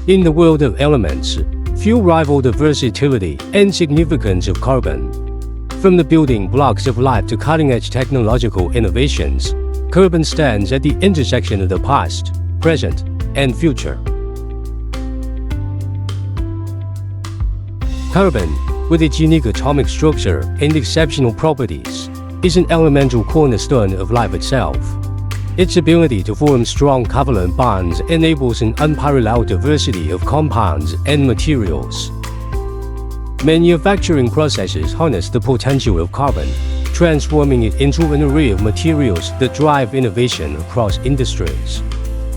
In the world of elements, few rival the versatility and significance of carbon. From the building blocks of life to cutting-edge technological innovations, carbon stands at the intersection of the past, present, and future. Carbon, with its unique atomic structure and exceptional properties, is an elemental cornerstone of life itself. Its ability to form strong covalent bonds enables an unparalleled diversity of compounds and materials. Manufacturing processes harness the potential of carbon, transforming it into an array of materials that drive innovation across industries.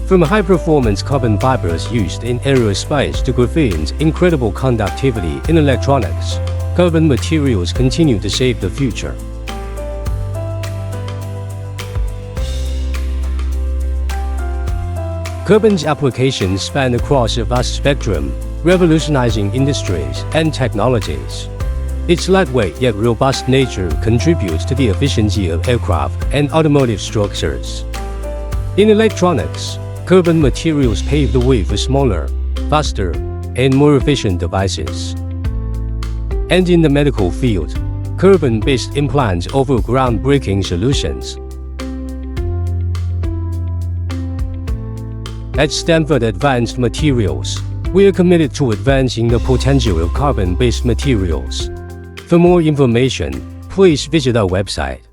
From high-performance carbon fibers used in aerospace to graphene's incredible conductivity in electronics, carbon materials continue to shape the future. Carbon's applications span across a vast spectrum, revolutionizing industries and technologies. Its lightweight yet robust nature contributes to the efficiency of aircraft and automotive structures. In electronics, carbon materials pave the way for smaller, faster, and more efficient devices. And in the medical field, carbon-based implants offer groundbreaking solutions. At Stanford Advanced Materials, we are committed to advancing the potential of carbon-based materials. For more information, please visit our website.